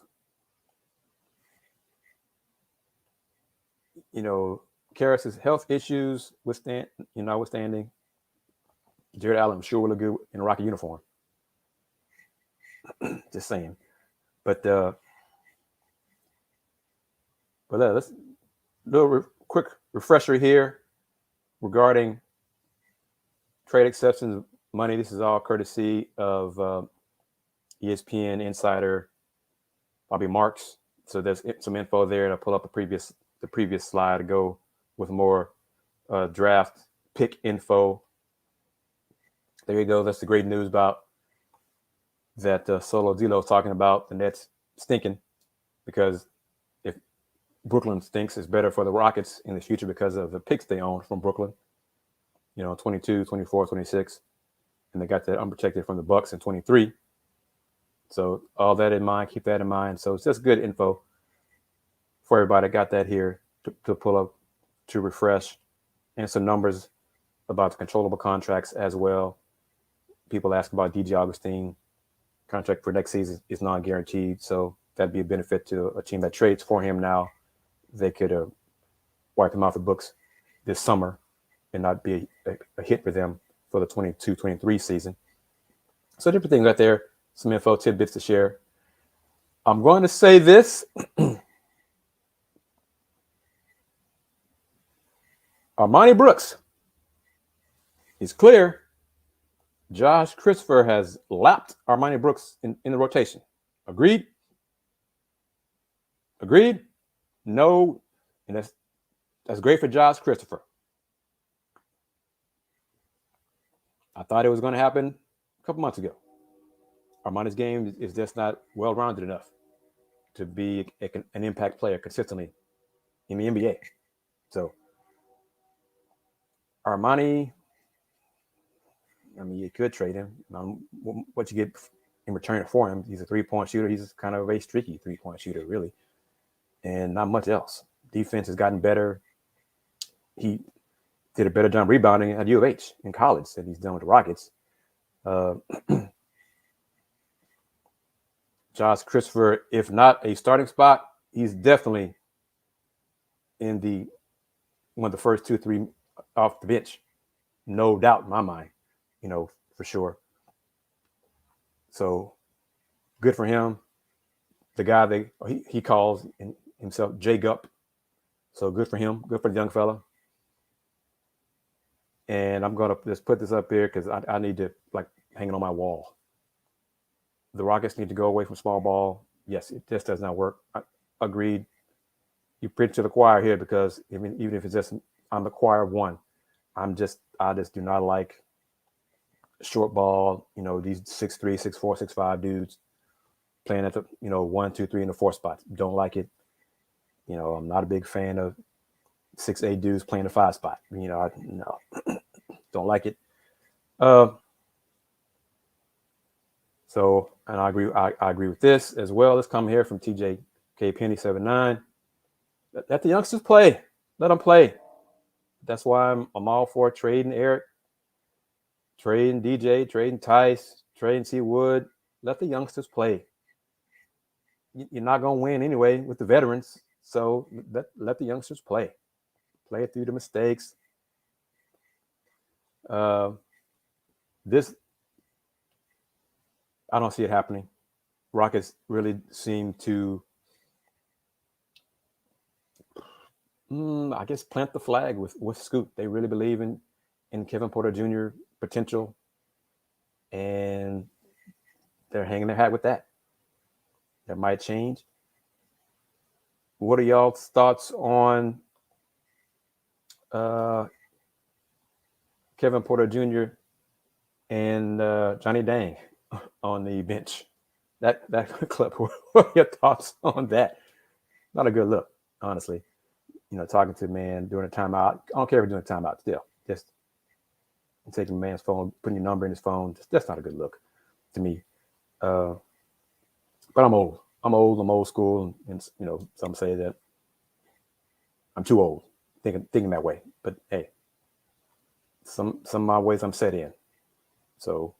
Karis's health issues notwithstanding. Jared Allen, I'm sure, will look good in a Rocket uniform. Just saying. But let's do a quick refresher here regarding trade exceptions money. This is all courtesy of ESPN Insider Bobby Marks. So there's some info there, and I'll pull up the previous slide to go with more draft pick info. There you go. That's the great news about that. Solo Dilo is talking about the Nets stinking, because if Brooklyn stinks, it's better for the Rockets in the future because of the picks they own from Brooklyn. 22, 24, 26, and they got that unprotected from the Bucks in 23. So all that in mind, keep that in mind. So it's just good info for everybody. Got that here to pull up, to refresh, and some numbers about the controllable contracts as well. People ask about DJ Augustine. Contract for next season is non-guaranteed, so that'd be a benefit to a team that trades for him now. They could wipe him off the books this summer and not be a hit for them for the 22-23 season. So different things right there, some info, tidbits to share. I'm going to say this. Armani Brooks is clear. Josh Christopher has lapped Armani Brooks in the rotation. Agreed? Agreed? No. And that's great for Josh Christopher. I thought it was going to happen a couple months ago. Armani's game is just not well-rounded enough to be an impact player consistently in the NBA. So Armani, you could trade him. What you get in return for him, he's a three-point shooter. He's kind of a streaky three-point shooter, really, and not much else. Defense has gotten better. He did a better job rebounding at U of H in college than he's done with the Rockets. Josh Christopher, if not a starting spot, he's definitely in one of the first 2-3 off the bench. No doubt in my mind, for sure. So good for him. The guy he calls himself J Gup. So good for him. Good for the young fella. And I'm going to just put this up here because I need to hang it on my wall. The Rockets need to go away from small ball. Yes, it just does not work. Agreed. You preach to the choir here, because even if it's just I'm the choir of one, I just do not like short ball. These 6'3", 6'4", 6'5" dudes playing at the 1, 2, 3, and the 4 spots. Don't like it. I'm not a big fan of 6'8" dudes playing the 5 spot. No, don't like it. So, and I agree with this as well. Let's come here from TJ K Penny 79. Let the youngsters play. Let them play. That's why I'm all for trading Eric, trading DJ, trading Tice, trading C Wood. Let the youngsters play. You're not going to win anyway with the veterans. So let the youngsters play through the mistakes. This, I don't see it happening. Rockets really seem to, I guess, plant the flag with Scoot. They really believe in Kevin Porter Jr. potential, and they're hanging their hat with that. That might change. What are y'all's thoughts on Kevin Porter Jr. and Johnny Dang on the bench? That clip. What are your thoughts on that? Not a good look, honestly. Talking to a man during a timeout. I don't care if you're doing a timeout still. Just taking a man's phone, putting your number in his phone. That's not a good look to me. But I'm old. I'm old school. And some say that I'm too old thinking that way. But hey, some of my ways I'm set in. So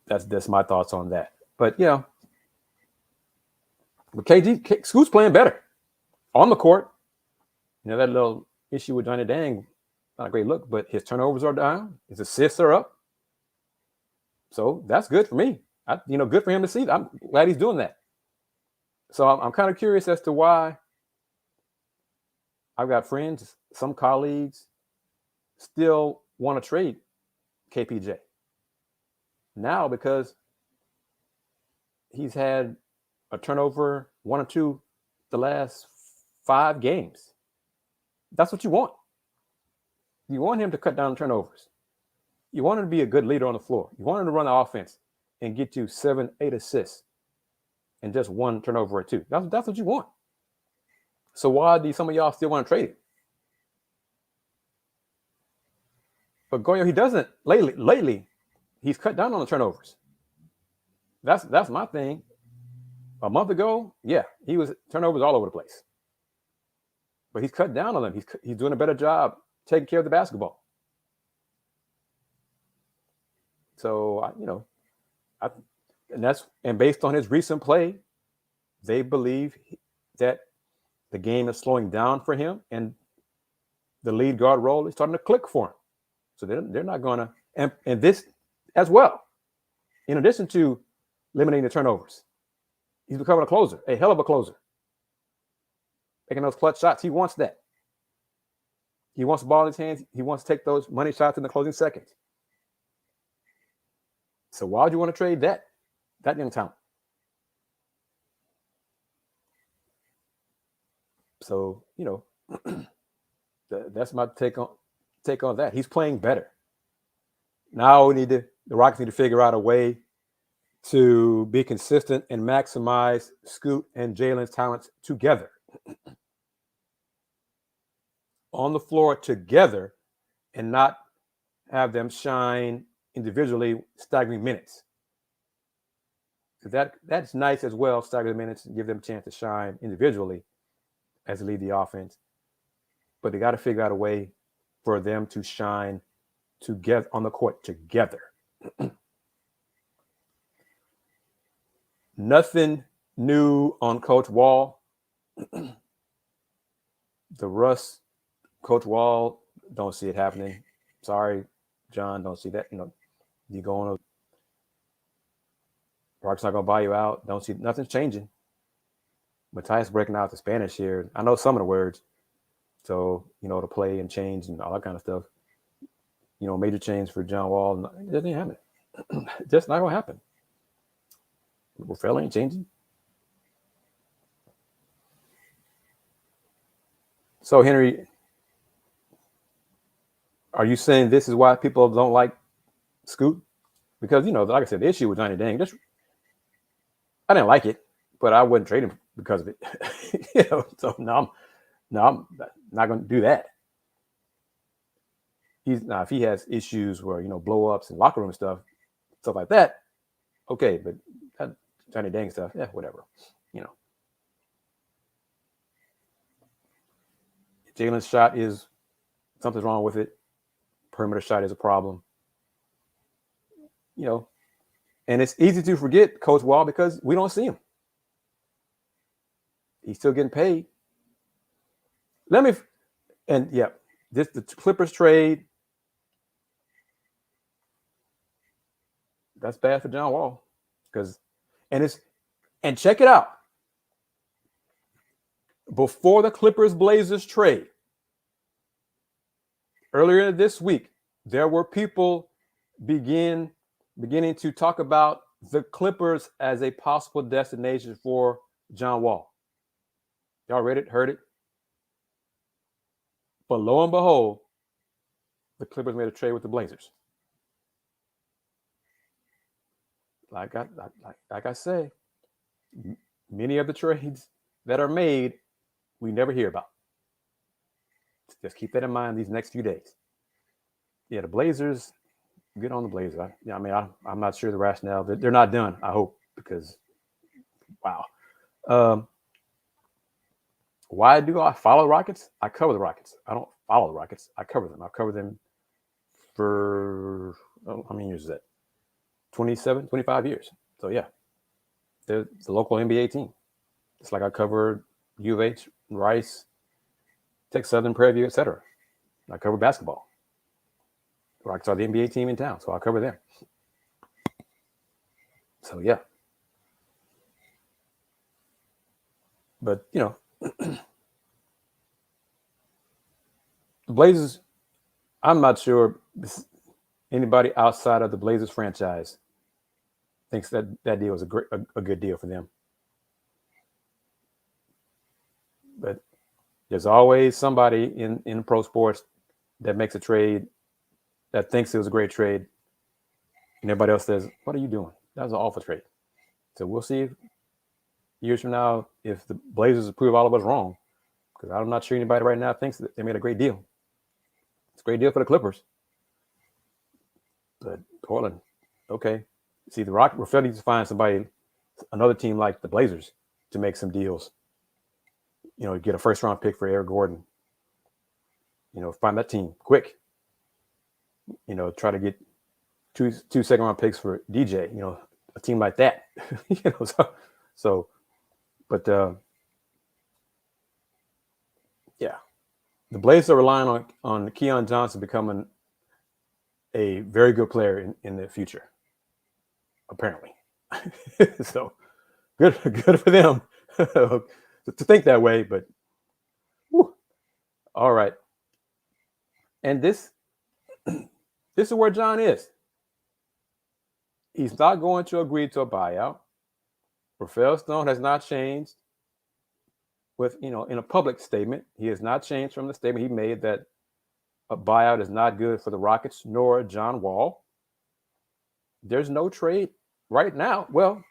that's my thoughts on that. But but Scoot's playing better on the court. That little issue with Johnny Dang, not a great look, but his turnovers are down, his assists are up. So that's good for me. Good for him to see. I'm glad he's doing that. So I'm kind of curious as to why I've got friends, some colleagues still want to trade KPJ now because he's had a turnover, 1 or 2 the last 5 games. That's what you want. You want him to cut down turnovers. You want him to be a good leader on the floor. You want him to run the offense and get you 7, 8 assists and just 1 turnover or 2. That's what you want. So why do some of y'all still want to trade him? But Goyo, he doesn't lately. He's cut down on the turnovers. That's my thing. A month ago, he was turnovers all over the place. But he's cut down on them. He's doing a better job taking care of the basketball. So and based on his recent play, they believe that the game is slowing down for him, and the lead guard role is starting to click for him. So they're not going to, and this as well, in addition to limiting the turnovers, he's becoming a closer, a hell of a closer. Making those clutch shots. He wants that. He wants the ball in his hands. He wants to take those money shots in the closing seconds. So why would you want to trade that young talent? So, that's my take on that. He's playing better. Now the Rockets need to figure out a way to be consistent and maximize Scoot and Jalen's talents together. On the floor together and not have them shine individually, staggering minutes. So that's nice as well, stagger the minutes and give them a chance to shine individually as they lead the offense. But they got to figure out a way for them to shine together on the court together. Nothing new on Coach Wall. The Russ, Coach Wall, don't see it happening. Sorry, John, don't see that. You going to Rock's not going to buy you out. Don't see nothing's changing. Matthias breaking out the Spanish here. I know some of the words. So, to play and change and all that kind of stuff. Major change for John Wall. It doesn't happen. Just not going to happen. Rafael ain't changing. So, Henry, are you saying this is why people don't like Scoot? Because, like I said, the issue with Johnny Dang, I didn't like it, but I wouldn't trade him because of it. So now I'm not going to do that. If he has issues where, blow ups and locker room stuff like that, okay, but that Johnny Dang stuff, whatever, Jalen's shot is something's wrong with it. Perimeter shot is a problem. And it's easy to forget Coach Wall because we don't see him. He's still getting paid. This the Clippers trade. That's bad for John Wall and check it out. Before the Clippers Blazers trade, earlier this week, there were people beginning to talk about the Clippers as a possible destination for John Wall. Y'all read it, heard it? But lo and behold, the Clippers made a trade with the Blazers. Like I say, many of the trades that are made, we never hear about. Just keep that in mind these next few days. Yeah, the Blazers, get on the Blazers. I'm not sure the rationale. They're not done, I hope, because, wow. Why do I follow the Rockets? I cover the Rockets. I don't follow the Rockets. I cover them. I've covered them for, how many years is that? 27, 25 years. So, yeah, they're the local NBA team. It's like I covered U of H, Rice, Tech Southern, Prairie View, etc. I cover basketball. The Rockets are the NBA team in town, so I'll cover them. So, yeah. But, the Blazers, I'm not sure anybody outside of the Blazers franchise thinks that deal was a good deal for them. But there's always somebody in pro sports that makes a trade that thinks it was a great trade, and everybody else says, "What are you doing? That was an awful trade." So we'll see years from now if the Blazers prove all of us wrong, because I'm not sure anybody right now thinks that they made a great deal. It's a great deal for the Clippers. But Portland, okay. See, the Rockets were failing to find another team like the Blazers to make some deals. Get a first-round pick for Eric Gordon. Find that team quick. Try to get two second-round picks for DJ. A team like that. Yeah. The Blazers are relying on Keon Johnson becoming a very good player in the future, apparently. So good for them to think that way, but all right. And this is where John is. He's not going to agree to a buyout. Rafael Stone has not changed in a public statement. He has not changed from the statement he made that a buyout is not good for the Rockets nor John Wall. There's no trade right now. Well,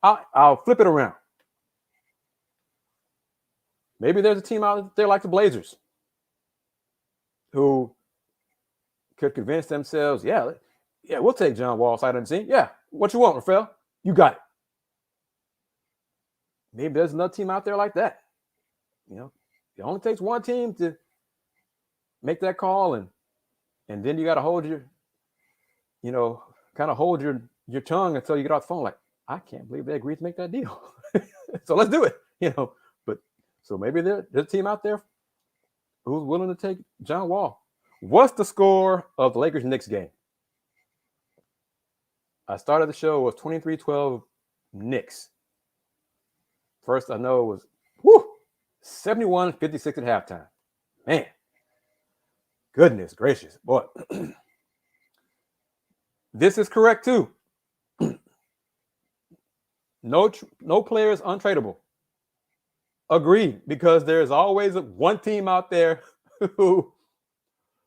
I'll flip it around. Maybe there's a team out there like the Blazers who could convince themselves, yeah, we'll take John Wall sight unseen. Yeah, what you want, Rafael? You got it. Maybe there's another team out there like that. It only takes one team to make that call, and then you got to hold your tongue until you get off the phone. Like, I can't believe they agreed to make that deal. So let's do it. But so maybe there's a team out there who's willing to take John Wall. What's the score of the Lakers-Knicks game? I started the show with 23-12 Knicks. First, I know it was 71-56 at halftime. Man, goodness gracious, boy. This is correct too. No players untradeable. Agreed, because there's always one team out there who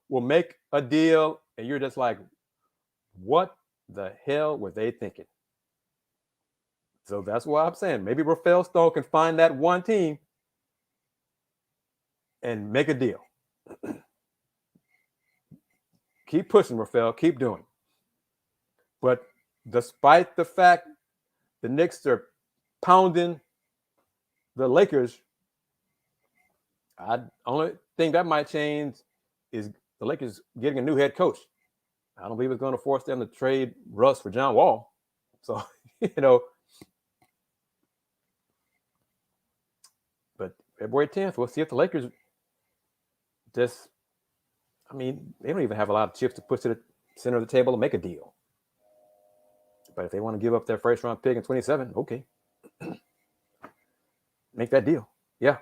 will make a deal, and you're just like, what the hell were they thinking? So that's why I'm saying maybe Rafael Stone can find that one team and make a deal. Keep pushing, Rafael. Keep doing. But despite the fact the Knicks are pounding the Lakers, only thing that might change is the Lakers getting a new head coach. I don't believe it's going to force them to trade Russ for John Wall. So, But February 10th, we'll see if the Lakers just, I mean, they don't even have a lot of chips to put to the center of the table and make a deal. But if they want to give up their first round pick in 27, okay. Make that deal. Yeah.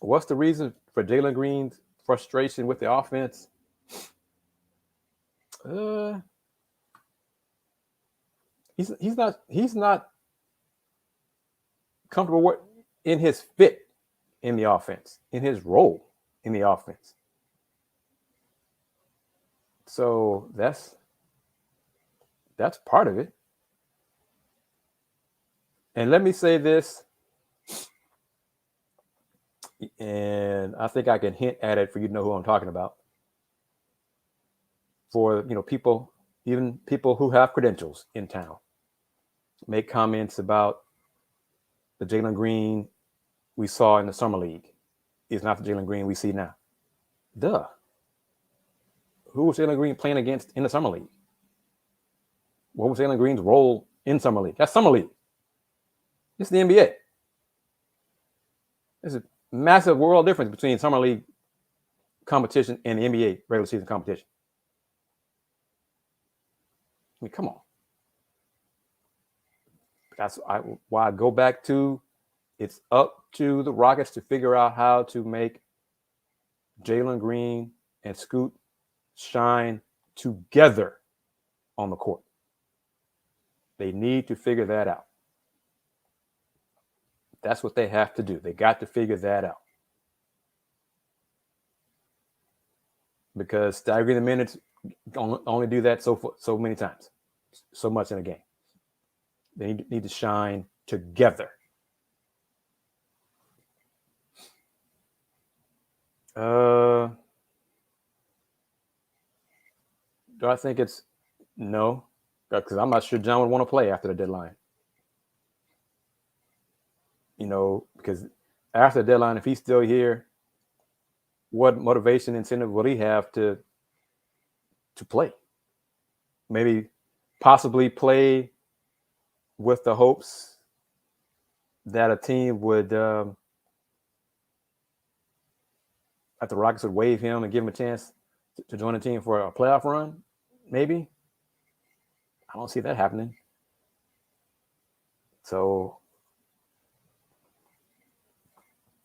What's the reason for Jalen Green's frustration with the offense? He's not comfortable in his fit in the offense, in his role in the offense. So that's part of it. And let me say this, and I think I can hint at it for you to know who I'm talking about. For people, even people who have credentials in town, make comments about the Jalen Green we saw in the summer league is not the Jalen Green we see now. Duh. Who was Jalen Green playing against in the summer league? What was Jalen Green's role in summer league? That's summer league. This is the NBA. There's a massive world difference between summer league competition and the NBA regular season competition. I mean, come on. That's why I go back to, it's up to the Rockets to figure out how to make Jalen Green and Scoot shine together on the court. They need to figure that out. That's what they have to do. They got to figure that out. Because staggering the minutes only do that so many times, so much in a game. They need to shine together. Do I think it's no? Because I'm not sure John would want to play after the deadline. Because after the deadline, if he's still here, what motivation, incentive would he have to play? Maybe possibly play with the hopes that a team would, that the Rockets would waive him and give him a chance to join the team for a playoff run, maybe. I don't see that happening. So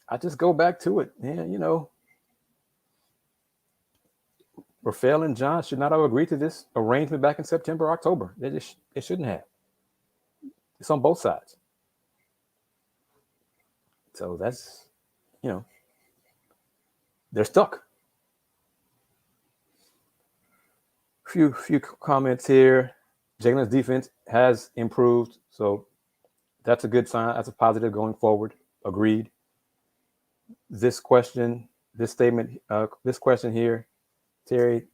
I just go back to it. Yeah, Rafael and John should not have agreed to this arrangement back in September, October. They shouldn't have. It's on both sides. So that's, they're stuck. Few comments here. Jalen's defense has improved, so that's a good sign. That's a positive going forward. Agreed. This question here, Terry.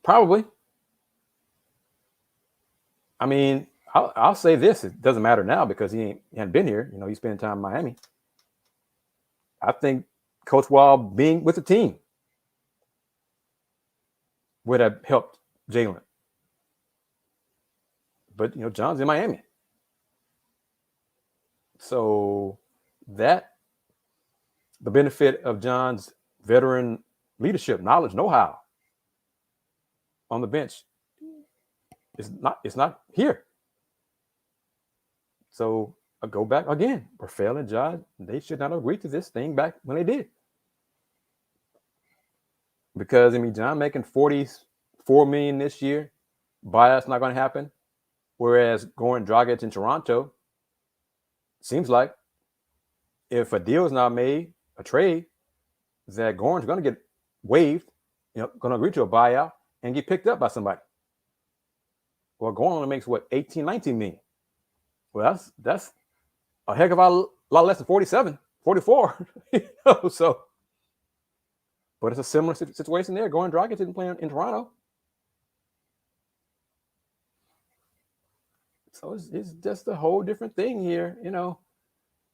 Probably. I mean, I'll say this. It doesn't matter now because he hadn't been here. He spent time in Miami. I think Coach Wall being with the team would have helped Jalen. But, John's in Miami. So the benefit of John's veteran leadership, knowledge, know-how on the bench it's not here. So I go back again. Rafael and John, they should not have agreed to this thing back when they did. Because John making $44 million this year, buyout's not going to happen. Whereas Goran Dragic in Toronto, seems like if a deal is not made, a trade, that Goran's going to get waived, going to agree to a buyout and get picked up by somebody. Well, Goran only makes 18, 19 million. Well, that's a heck of a lot less than 47, 44. So, but it's a similar situation there. Goran Dragic didn't play in Toronto. So it's just a whole different thing here,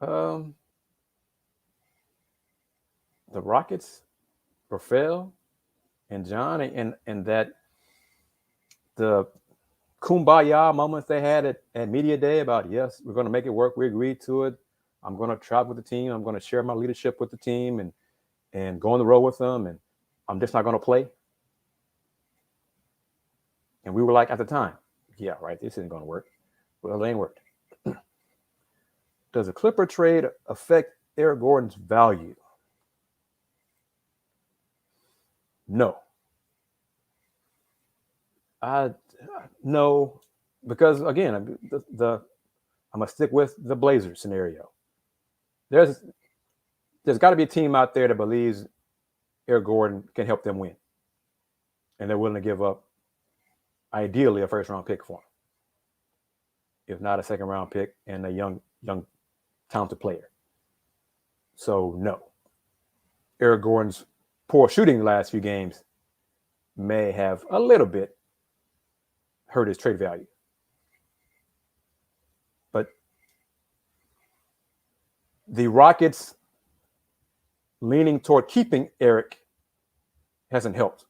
The Rockets, Rafael and John, and that the kumbaya moments they had at media day about, yes, we're going to make it work. We agreed to it. I'm going to travel with the team. I'm going to share my leadership with the team and go on the road with them. And I'm just not going to play. And we were like, at the time, yeah, right, this isn't going to work. Well, it ain't worked. Does a Clipper trade affect Eric Gordon's value? No. No, because again, I'm gonna stick with the Blazers scenario. There's got to be a team out there that believes Eric Gordon can help them win, and they're willing to give up, ideally, a first-round pick for him, if not a second-round pick and a young, talented player. So no, Eric Gordon's poor shooting the last few games may have a little bit hurt his trade value. But the Rockets leaning toward keeping Eric hasn't helped,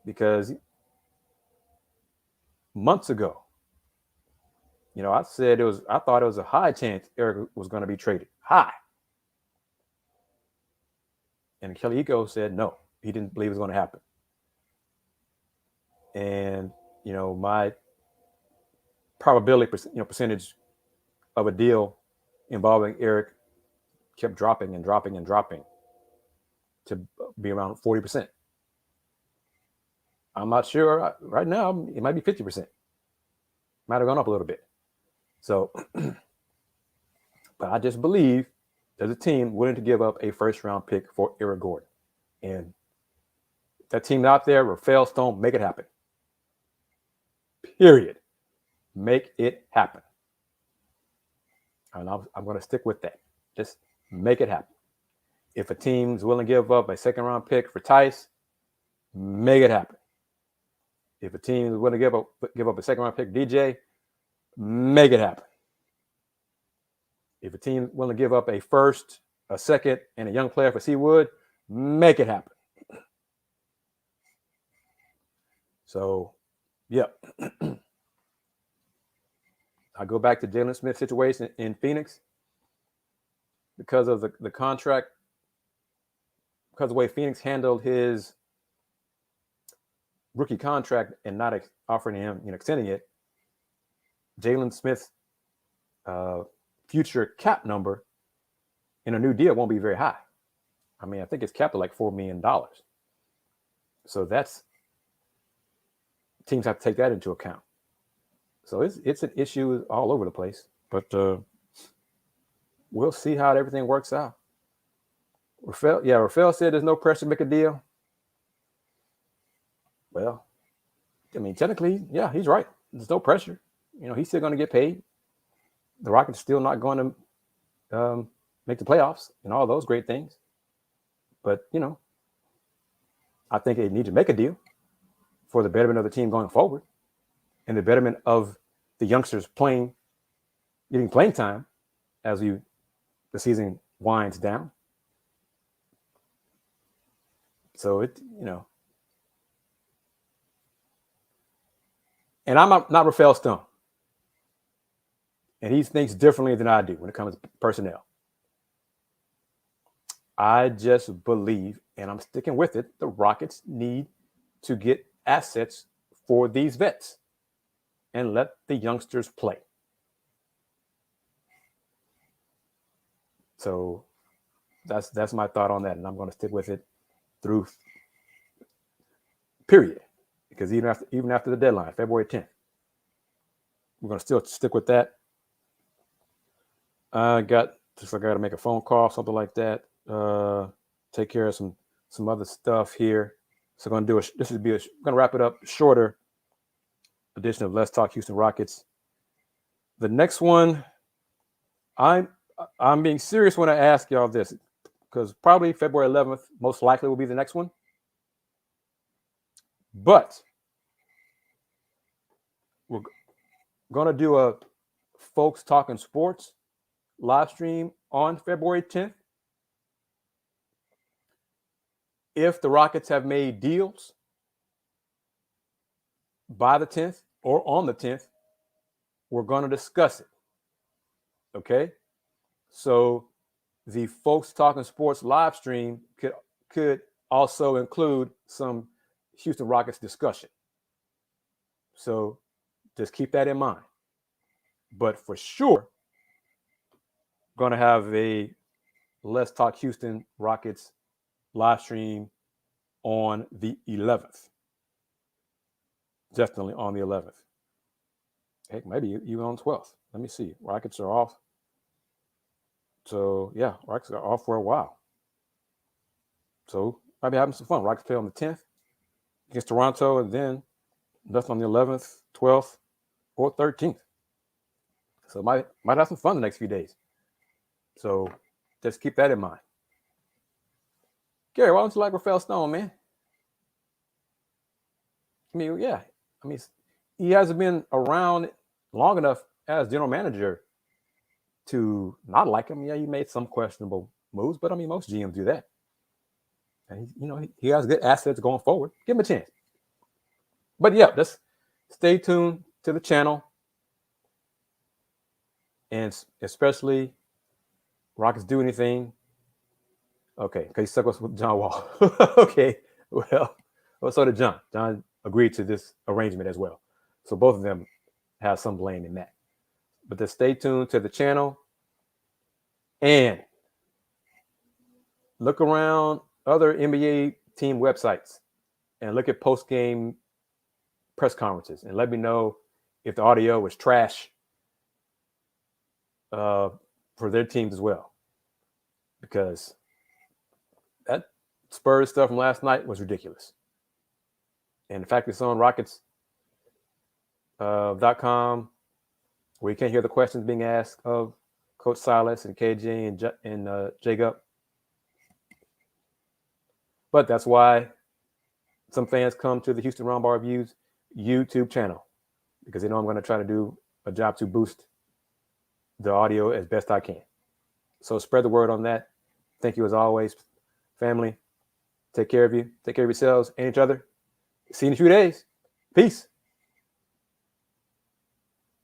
because months ago, I thought it was a high chance Eric was going to be traded. High. And Kelly Iko said no, he didn't believe it was going to happen. And my probability percentage of a deal involving Eric kept dropping and dropping and dropping to be around 40%. I'm not sure right now. It might be 50%. Might have gone up a little bit. So, but I just believe there's a team willing to give up a first-round pick for Eric Gordon, and that team out there, Rafael Stone, make it happen. Period. Make it happen. And I'm going to stick with that. Just make it happen. If a team's willing to give up a second-round pick for Tice, make it happen. If a team is willing to give up a second-round pick for DJ, make it happen. If a team is willing to give up a first, a second, and a young player for Seawood, make it happen. So, yeah. I go back to Jalen Smith's situation in Phoenix because of the contract, because of the way Phoenix handled his rookie contract and not offering him, extending it. Jalen Smith's future cap number in a new deal won't be very high. I mean, I think it's capped at like $4 million. So teams have to take that into account. So it's an issue all over the place, but we'll see how everything works out. Rafael said there's no pressure to make a deal. Well, I mean, technically, yeah, he's right. There's no pressure. He's still going to get paid. The Rockets are still not going to make the playoffs and all those great things. But, I think they need to make a deal for the betterment of the team going forward and the betterment of the youngsters getting playing time as the season winds down. So and I'm not Rafael Stone. And he thinks differently than I do when it comes to personnel. I just believe, and I'm sticking with it, the Rockets need to get assets for these vets and let the youngsters play. So that's my thought on that, and I'm going to stick with it through period. Because even after the deadline, February 10th, we're going to still stick with that. I got to make a phone call, something like that. Take care of some other stuff here. So going to going to wrap it up, shorter edition of Let's Talk Houston Rockets. The next one, I'm being serious when I ask y'all this, because probably February 11th most likely will be the next one. But we're going to do a Folks Talking Sports live stream on February 10th. If the Rockets have made deals by the 10th or on the 10th, we're going to discuss it. Okay? So the Folks Talking Sports live stream could also include some Houston Rockets discussion. So just keep that in mind. But for sure, going to have a Let's Talk Houston Rockets live stream on the 11th. Definitely on the 11th. Heck, maybe even on 12th. Let me see. Rockets are off. So, yeah, Rockets are off for a while. So, might be having some fun. Rockets play on the 10th against Toronto, and then nothing on the 11th, 12th, or 13th. So, might have some fun the next few days. So, just keep that in mind. Gary, why don't you like Rafael Stone, man? I mean, yeah. I mean, he hasn't been around long enough as general manager to not like him. Yeah, he made some questionable moves, but I mean, most GMs do that. And he has good assets going forward. Give him a chance. But yeah, just stay tuned to the channel, and especially Rockets Do Anything. Okay, because he stuck us with John Wall. Okay, well, so did John. John agreed to this arrangement as well. So both of them have some blame in that. But just stay tuned to the channel and look around other NBA team websites and look at post-game press conferences and let me know if the audio was trash for their teams as well. Because that Spurs stuff from last night was ridiculous. And the fact it's on Rockets.com, where you can't hear the questions being asked of Coach Silas and KJ and Jacob. But that's why some fans come to the Houston Roundball Reviews YouTube channel, because they know I'm going to try to do a job to boost the audio as best I can. So spread the word on that. Thank you as always, family. Take care of you. Take care of yourselves and each other. See you in a few days. Peace.